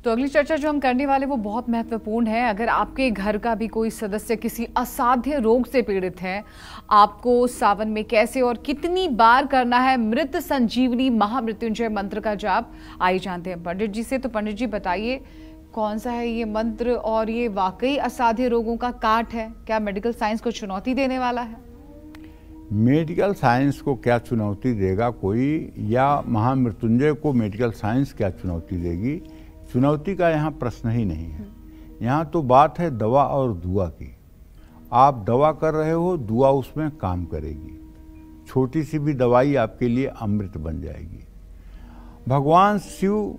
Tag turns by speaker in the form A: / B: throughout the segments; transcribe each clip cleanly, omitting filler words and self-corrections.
A: तो अगली चर्चा जो हम करने वाले वो बहुत महत्वपूर्ण है। अगर आपके घर का भी कोई सदस्य किसी असाध्य रोग से पीड़ित है, आपको सावन में कैसे और कितनी बार करना है मृत संजीवनी महामृत्युंजय मंत्र का जाप, आइए जानते हैं पंडित जी से। तो पंडित जी बताइए, कौन सा है ये मंत्र और ये वाकई असाध्य रोगों का काट है? क्या मेडिकल साइंस को चुनौती देने वाला है?
B: मेडिकल साइंस को क्या चुनौती देगा कोई, या महामृत्युंजय को मेडिकल साइंस क्या चुनौती देगी? चुनौती का यहाँ प्रश्न ही नहीं है। यहाँ तो बात है दवा और दुआ की। आप दवा कर रहे हो, दुआ उसमें काम करेगी। छोटी सी भी दवाई आपके लिए अमृत बन जाएगी। भगवान शिव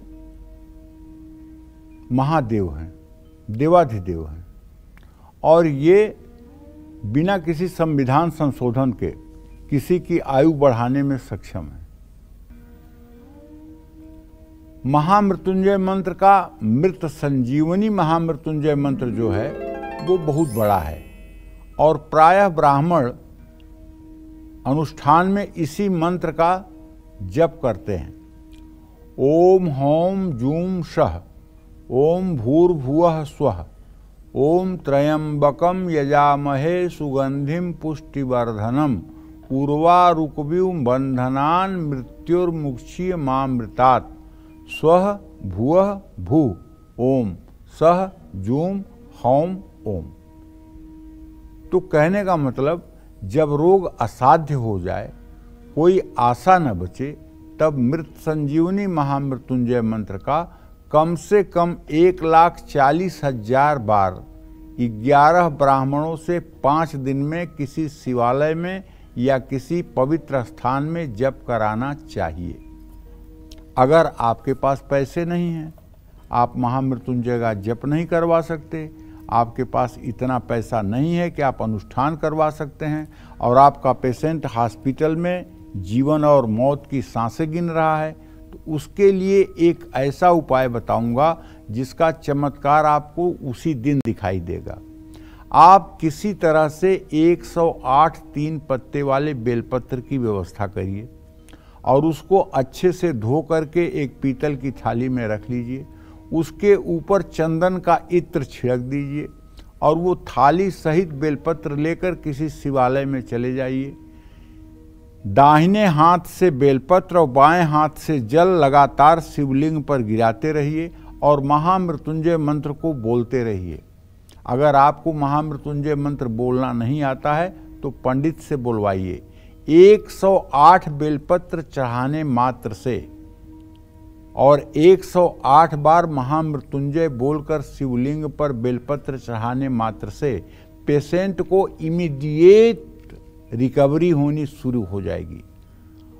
B: महादेव हैं, देवाधिदेव हैं, और ये बिना किसी संविधान संशोधन के किसी की आयु बढ़ाने में सक्षम है। महामृत्युंजय मंत्र का मृत संजीवनी महामृत्युंजय मंत्र जो है वो बहुत बड़ा है, और प्रायः ब्राह्मण अनुष्ठान में इसी मंत्र का जप करते हैं। ओम हौम जूम शह, ओम भूर्भुवः स्वः, ओम त्रयंबकम यजामहे सुगंधिम पुष्टिवर्धनम, उर्वारुकविं बंधनान् मृत्युर्मुक्षीय मामृतात्, स्वः भुवः भू, ओम सह जूम हौम ओम। तो कहने का मतलब, जब रोग असाध्य हो जाए, कोई आशा न बचे, तब मृत संजीवनी महामृत्युंजय मंत्र का कम से कम 1,40,000 बार 11 ब्राह्मणों से 5 दिन में किसी शिवालय में या किसी पवित्र स्थान में जप कराना चाहिए। अगर आपके पास पैसे नहीं हैं, आप महामृत्युंजय का जप नहीं करवा सकते, आपके पास इतना पैसा नहीं है कि आप अनुष्ठान करवा सकते हैं, और आपका पेशेंट हॉस्पिटल में जीवन और मौत की सांसें गिन रहा है, तो उसके लिए एक ऐसा उपाय बताऊंगा जिसका चमत्कार आपको उसी दिन दिखाई देगा। आप किसी तरह से 108 3 पत्ते वाले बेलपत्र की व्यवस्था करिए, और उसको अच्छे से धो करके एक पीतल की थाली में रख लीजिए। उसके ऊपर चंदन का इत्र छिड़क दीजिए, और वो थाली सहित बेलपत्र लेकर किसी शिवालय में चले जाइए। दाहिने हाथ से बेलपत्र और बाएं हाथ से जल लगातार शिवलिंग पर गिराते रहिए, और महामृत्युंजय मंत्र को बोलते रहिए। अगर आपको महामृत्युंजय मंत्र बोलना नहीं आता है तो पंडित से बुलवाइए। 108 बेलपत्र चढ़ाने मात्र से और 108 बार महामृत्युंजय बोलकर शिवलिंग पर बेलपत्र चढ़ाने मात्र से पेशेंट को इमीडिएट रिकवरी होनी शुरू हो जाएगी।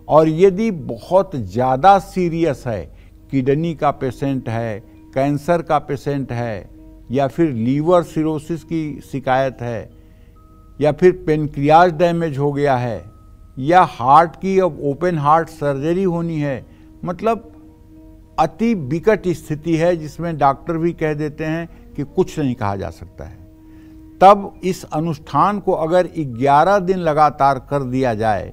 B: और यदि बहुत ज़्यादा सीरियस है, किडनी का पेशेंट है, कैंसर का पेशेंट है, या फिर लीवर सिरोसिस की शिकायत है, या फिर पेनक्रियाज डैमेज हो गया है, या हार्ट की अब ओपन हार्ट सर्जरी होनी है, मतलब अति विकट स्थिति है जिसमें डॉक्टर भी कह देते हैं कि कुछ नहीं कहा जा सकता है, तब इस अनुष्ठान को अगर 11 दिन लगातार कर दिया जाए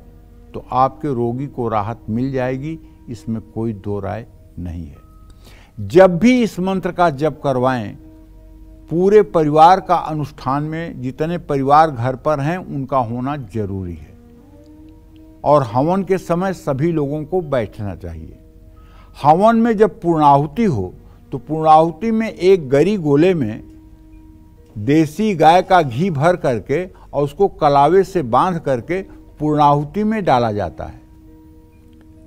B: तो आपके रोगी को राहत मिल जाएगी। इसमें कोई दो राय नहीं है। जब भी इस मंत्र का जप करवाएं, पूरे परिवार का अनुष्ठान में, जितने परिवार घर पर हैं उनका होना जरूरी है, और हवन के समय सभी लोगों को बैठना चाहिए। हवन में जब पूर्णाहुति हो तो पूर्णाहुति में एक गरी गोले में देसी गाय का घी भर करके और उसको कलावे से बांध करके पूर्णाहुति में डाला जाता है।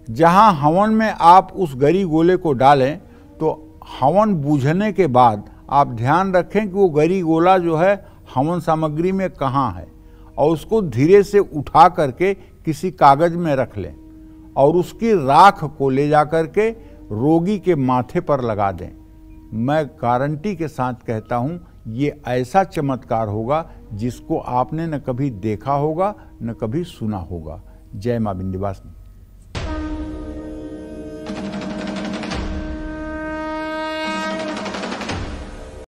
B: जहां हवन में आप उस गरी गोले को डालें तो हवन बूझने के बाद आप ध्यान रखें कि वो गरी गोला जो है हवन सामग्री में कहाँ है, और उसको धीरे से उठा करके किसी कागज में रख लें, और उसकी राख को ले जा करके रोगी के माथे पर लगा दें। मैं गारंटी के साथ कहता हूँ, ये ऐसा चमत्कार होगा जिसको आपने न कभी देखा होगा न कभी सुना होगा। जय मां विंध्यवासिनी।